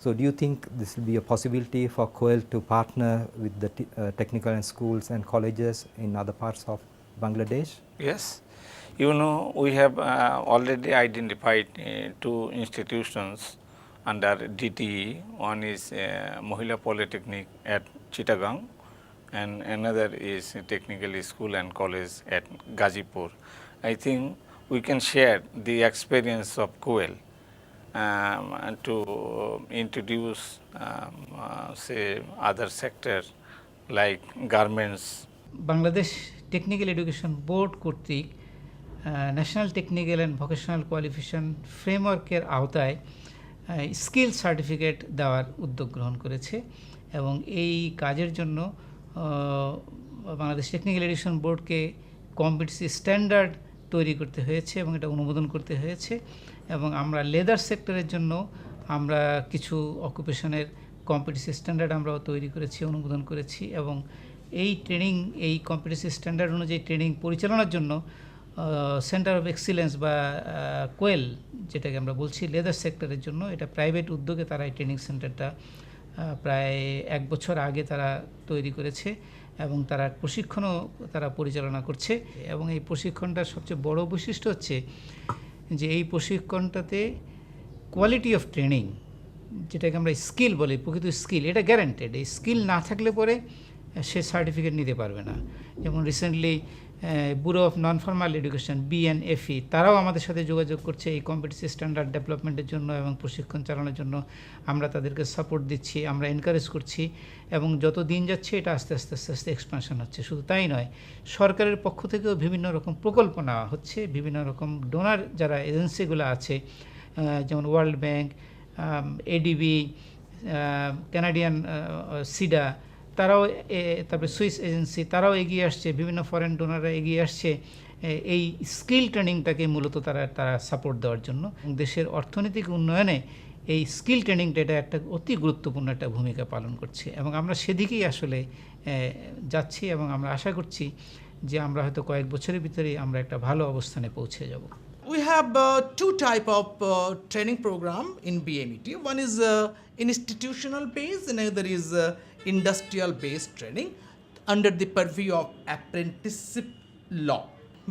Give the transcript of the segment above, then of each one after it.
So do you think this will be a possibility for KOEL to partner with the technical and schools and colleges in other parts of Bangladesh? Yes, you know, we have already identified two institutions under DTE. One is Mohila Polytechnic at Chittagong, and another is Technical School and College at Gazipur. I think we can share the experience of KOEL and to introduce say other sectors like garments. Bangladesh technical education board কর্তৃক national technical and vocational qualification ফ্রেমওয়ার্কের আওতায় skill certificate দেওয়ার উদ্যোগ গ্রহণ করেছে এবং এই কাজের জন্য বাংলাদেশ টেকনিক্যাল এডুকেশন বোর্ডকে কম্পিটিটিভ স্ট্যান্ডার্ড তৈরি করতে হয়েছে এবং এটা অনুমোদন করতে হয়েছে এবং আমরা লেদার সেক্টরের জন্য আমরা কিছু অকুপেশনের কম্পিটিটিভ স্ট্যান্ডার্ড আমরাও তৈরি করেছি, অনুমোদন করেছি এবং এই ট্রেনিং, এই কম্পিটিটিভ স্ট্যান্ডার্ড অনুযায়ী ট্রেনিং পরিচালনার জন্য সেন্টার অফ এক্সিলেন্স বা কোয়েল, যেটাকে আমরা বলছি লেদার সেক্টরের জন্য, এটা প্রাইভেট উদ্যোগে তারা এই ট্রেনিং সেন্টারটা প্রায় 1 বছর আগে তারা তৈরি করেছে এবং তারা প্রশিক্ষণও তারা পরিচালনা করছে এবং এই প্রশিক্ষণটার সবচেয়ে বড় বৈশিষ্ট্য হচ্ছে যে এই প্রশিক্ষণটাতে কোয়ালিটি অফ ট্রেনিং, যেটাকে আমরা স্কিল বলি, প্রকৃত স্কিল, এটা গ্যারান্টেড। এই স্কিল না থাকলে পরে সে সার্টিফিকেট নিতে পারবে না। যেমন recently bureau of non formal education BNFE তারাও আমাদের সাথে যোগাযোগ করছে এই কম্পিটিটিভ স্ট্যান্ডার্ড ডেভেলপমেন্টের জন্য এবং প্রশিক্ষণ চালানোর জন্য। আমরা তাদেরকে সাপোর্ট দিচ্ছি, আমরা এনকারেজ করছি এবং যত দিন যাচ্ছে এটা আস্তে আস্তে আস্তে আস্তে এক্সপানশন হচ্ছে। শুধু তাই নয়, সরকারের পক্ষ থেকেও বিভিন্ন রকম প্রকল্প নেওয়া হচ্ছে, বিভিন্ন রকম ডোনার যারা এজেন্সিগুলো আছে যেমন ওয়ার্ল্ড ব্যাংক, ADB, কানাডিয়ান সিডা, তারাও তারপরে সুইস এজেন্সি, তারাও এগিয়ে আসছে, বিভিন্ন ফরেন ডোনাররা এগিয়ে আসছে এই স্কিল ট্রেনিংটাকে মূলত তারা সাপোর্ট দেওয়ার জন্য। দেশের অর্থনৈতিক উন্নয়নে এই স্কিল ট্রেনিংটা এটা একটা অতি গুরুত্বপূর্ণ একটা ভূমিকা পালন করছে এবং আমরা সেদিকেই আসলে যাচ্ছি এবং আমরা আশা করছি যে আমরা হয়তো কয়েক বছরের ভিতরেই আমরা একটা ভালো অবস্থানে পৌঁছে যাব। We have two type of training program in BMET. One is institutional based, and another is industrial based training under the purview of apprenticeship law.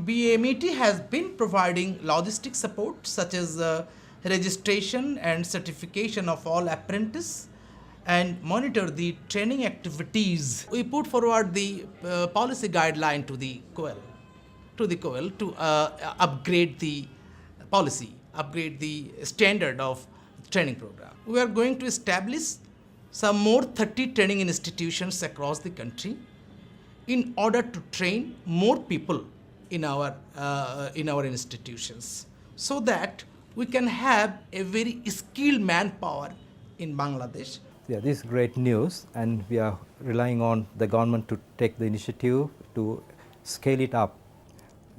BMET has been providing logistic support such as registration and certification of all apprentice and monitor the training activities. We put forward the policy guideline to the KOEL to upgrade the policy, upgrade the standard of training program. We are going to establish some more 30 training institutions across the country in order to train more people in our institutions, so that we can have a very skilled manpower in Bangladesh. Yeah, this is great news, and we are relying on the government to take the initiative to scale it up.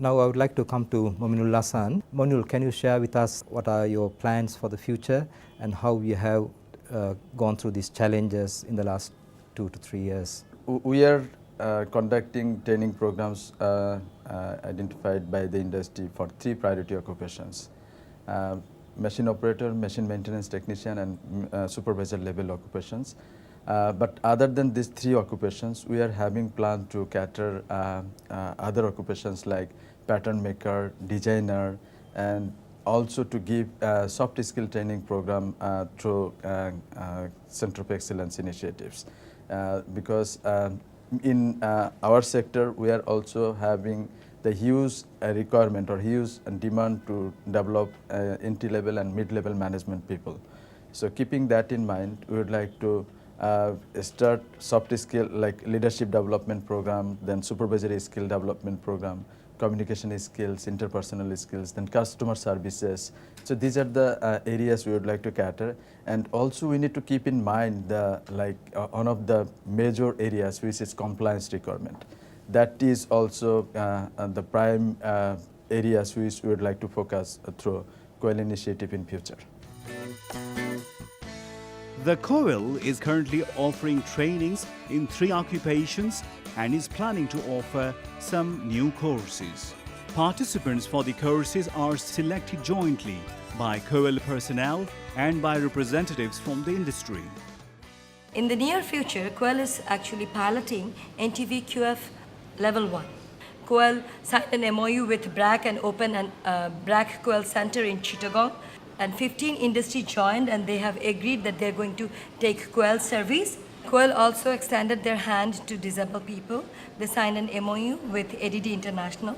Now I would like to come to Mominul Hasan. Mominul, can you share with us what are your plans for the future and how you have gone through these challenges in the last 2 to 3 years? We are conducting training programs identified by the industry for 3 priority occupations: machine operator, machine maintenance technician, and supervisor level occupations. But other than these 3 occupations, we are having plan to cater other occupations like pattern maker, designer, and also to give soft skill training program through Center of Excellence initiatives. Because in our sector, we are also having the huge requirement or huge demand to develop entry-level and mid-level management people. So keeping that in mind, we would like to start soft skill like leadership development program, then supervisory skill development program, communication skills, interpersonal skills, then customer services. So these are the areas we would like to cater. And also we need to keep in mind the one of the major areas, which is compliance requirement. That is also the prime areas which we would like to focus through KOEL initiative in future. The KOEL is currently offering trainings in 3 occupations and is planning to offer some new courses. Participants for the courses are selected jointly by COEL personnel and by representatives from the industry. In the near future, COEL is actually piloting NTV-QF Level 1. COEL signed an MOU with BRAC and opened a BRAC COEL Center in Chittagong, and 15 industry joined, and they have agreed that they're going to take COEL service. COEL also extended their hand to disabled people. They signed an MOU with ADD International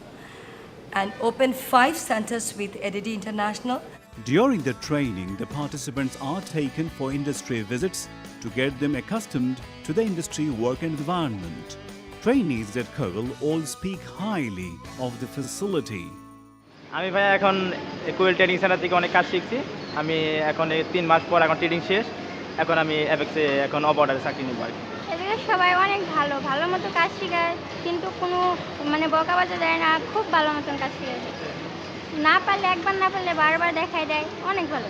and opened 5 centers with ADD International. During the training, the participants are taken for industry visits to get them accustomed to the industry work environment. Trainees at COEL all speak highly of the facility. আমি ভাই এখন কোয়েল training centre থেকে অনেক কাজ শিখছি। আমি এখন 3 মাস পর এখন ট্রেনিং শেষ। এখন আমি অ্যাপেক্সে এখন অবঅর্ডারে চাকরি নিব আর কি। এদিকে সবাই অনেক ভালো মতো কাজ শেখায়, কিন্তু কোনো মানে বকাবাজা দেয় না, খুব ভালো মতন কাজ শেখায়। না পারলে একবার না পারলে বারবার দেখাই দেয়, অনেক ভালো।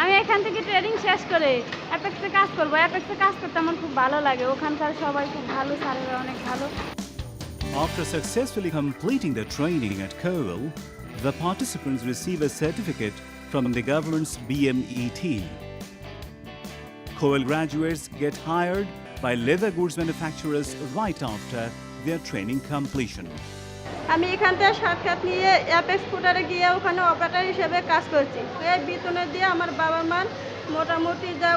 আমি এখান থেকে ট্রেনিং শেষ করে অ্যাপেক্সে কাজ করব। অ্যাপেক্সে কাজ করতে আমার খুব ভালো লাগে, ওখানকার সবাই খুব ভালো, স্যারেরা অনেক ভালো। After successfully completing the training at COEL, the participants receive a certificate from the government's BMET. COEL graduates get hired by leather goods manufacturers right after their training completion. আমি এখান থেকে সাক্ষাৎ নিয়ে অ্যাপেক্স ফুটারে গিয়ে ওখানে অপারেটর হিসেবে কাজ করছি। এই বেতনে দিয়ে আমার বাবা মার মোটামুটি যা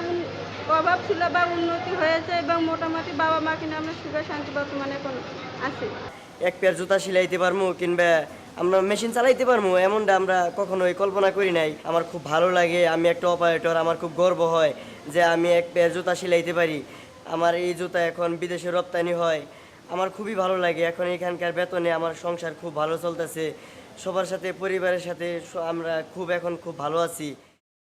অভাব ছিল বা উন্নতি হয়েছে, এবং মোটামুটি বাবা মাকে নিয়ে আমরা সুখে শান্তি বর্তমানে এখন আছি। এক পেয়ার জুতা সেলাইতে পারবো কিংবা আমরা মেশিন চালাইতে পারবো এমনটা আমরা কখনোই কল্পনা করি নাই। আমার খুব ভালো লাগে, আমি একটা অপারেটর, আমার খুব গর্ব হয় যে আমি এক পেয়ার জুতা সেলাইতে পারি। আমার এই জুতা এখন বিদেশে রপ্তানি হয়, আমার খুবই ভালো লাগে। এখন এখানকার বেতনে আমার সংসার খুব ভালো চলতেছে, সবার সাথে পরিবারের সাথে আমরা এখন খুব ভালো আছি।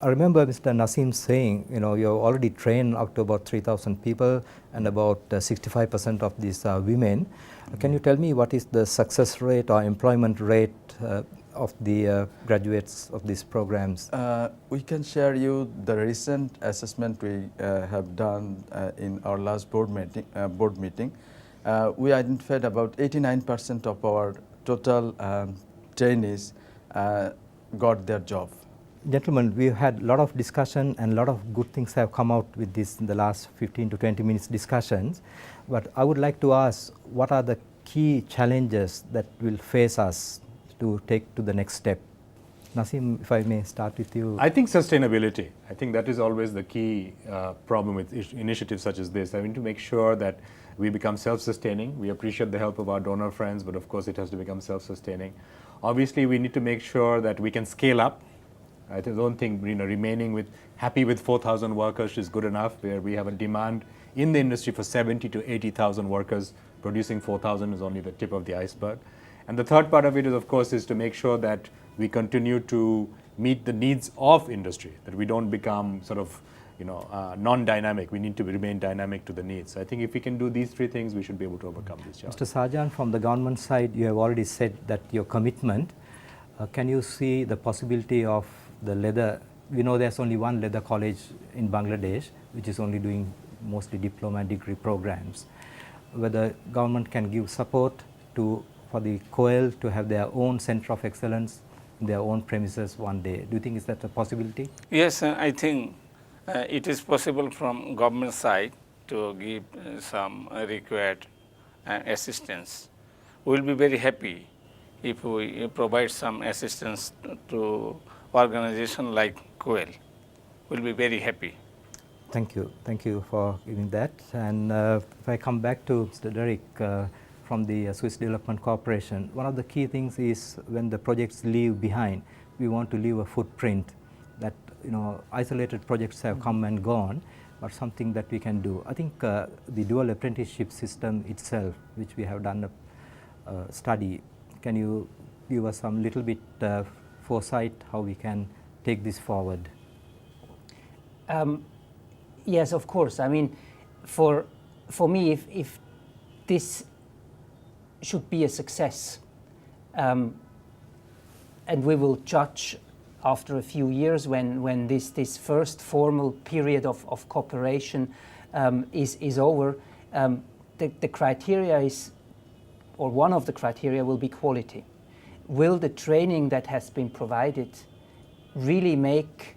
I remember Mr. Nasim saying, you have already trained up to about 3,000 people, and about 65% of these are women. Can you tell me what is the success rate or employment rate of the graduates of these programs? We can share you the recent assessment we have done in our last board meeting. We identified about 89% of our total trainees got their job. Gentlemen, we've had a lot of discussion and a lot of good things have come out with this in the last 15 to 20 minutes discussions. But I would like to ask, what are the key challenges that will face us to take to the next step? Nasim, if I may start with you. I think sustainability. I think that is always the key problem with initiatives such as this. I mean, to make sure that we become self-sustaining. We appreciate the help of our donor friends, but of course it has to become self-sustaining. Obviously, we need to make sure that we can scale up. I don't think remaining happy with 4,000 workers is good enough, where we have a demand in the industry for 70 to 80,000 workers. Producing 4,000 is only the tip of the iceberg. And the third part of it is, of course, is to make sure that we continue to meet the needs of industry, that we don't become sort of non-dynamic. We need to remain dynamic to the needs. I think if we can do these 3 things, we should be able to overcome this challenge. Mr. Sarjan, from the government side, you have already said that your commitment. Can you see the possibility of the leather? We know there's only one leather college in Bangladesh, which is only doing mostly diploma and degree programs. Whether government can give support for the COEL to have their own center of excellence in their own premises one day. Do you think is that a possibility? Yes, I think it is possible from government side to give some required assistance. We will be very happy if we provide some assistance to organization like COEL. We'll be very happy. Thank you for giving that. And if I come back to Mr. Derek from the Swiss Development Corporation, one of the key things is when the projects leave behind, we want to leave a footprint that isolated projects have come and gone, but something that we can do. I think the dual apprenticeship system itself, which we have done a study, can you give us some little bit foresight how we can take this forward? Yes, of course. I mean, for me, if this should be a success, and we will judge after a few years when this first formal period of cooperation is over, the criteria is, or one of the criteria will be quality. Will the training that has been provided really make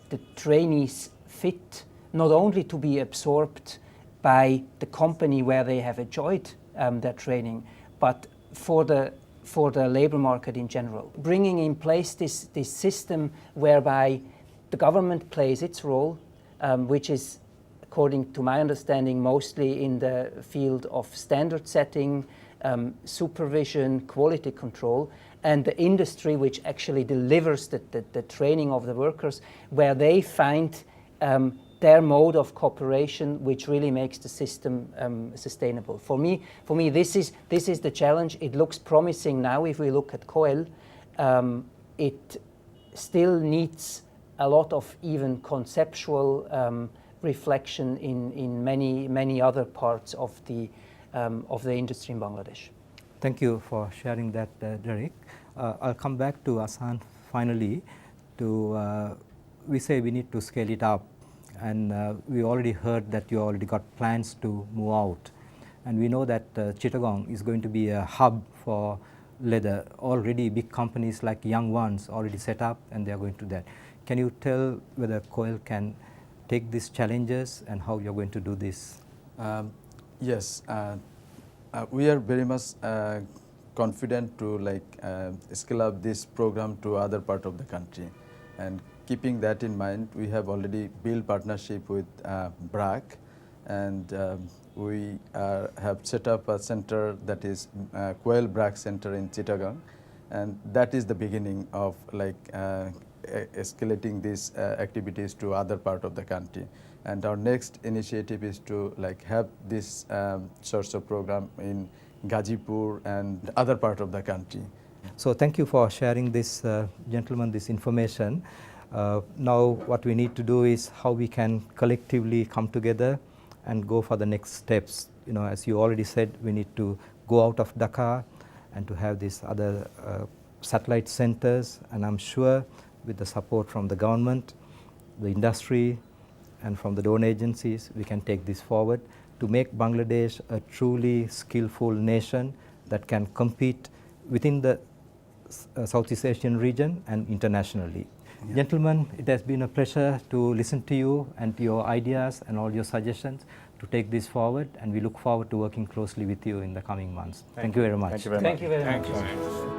the trainees fit not only to be absorbed by the company where they have enjoyed their training, but for the labor market in general. Bringing in place this system whereby the government plays its role, which is, according to my understanding, mostly in the field of standard setting, supervision, quality control, and the industry which actually delivers the training of the workers, where they find their mode of cooperation which really makes the system sustainable. For me, this is the challenge. It looks promising now if we look at COEL. It still needs a lot of even conceptual reflection in many other parts of the industry in Bangladesh. Thank you for sharing that, Derek. I'll come back to Ahsan finally. We say we need to scale it up, and we already heard that you already got plans to move out, and we know that Chittagong is going to be a hub for leather. Already big companies like Young Ones already set up, and they are going to that. Can you tell whether COEL can take these challenges and how you're going to do this? Yes, we are very much confident to scale up this program to other part of the country, and keeping that in mind, we have already built partnership with BRAC, and we have set up a center that is COEL BRAC Center in Chittagong, and that is the beginning of escalating these activities to other part of the country. And our next initiative is to have this sorts of program in Gazipur and other part of the country. So thank you for sharing this, gentlemen, this information. Now what we need to do is how we can collectively come together and go for the next steps. You know, as you already said, we need to go out of Dhaka and to have these other satellite centers, and I'm sure with the support from the government, the industry, and from the donor agencies, we can take this forward to make Bangladesh a truly skillful nation that can compete within the Southeast Asian region and internationally. Yeah. Gentlemen, it has been a pleasure to listen to you and to your ideas and all your suggestions to take this forward, and we look forward to working closely with you in the coming months. Thank you very much. Thank you very much. Thank you very much. Thank you.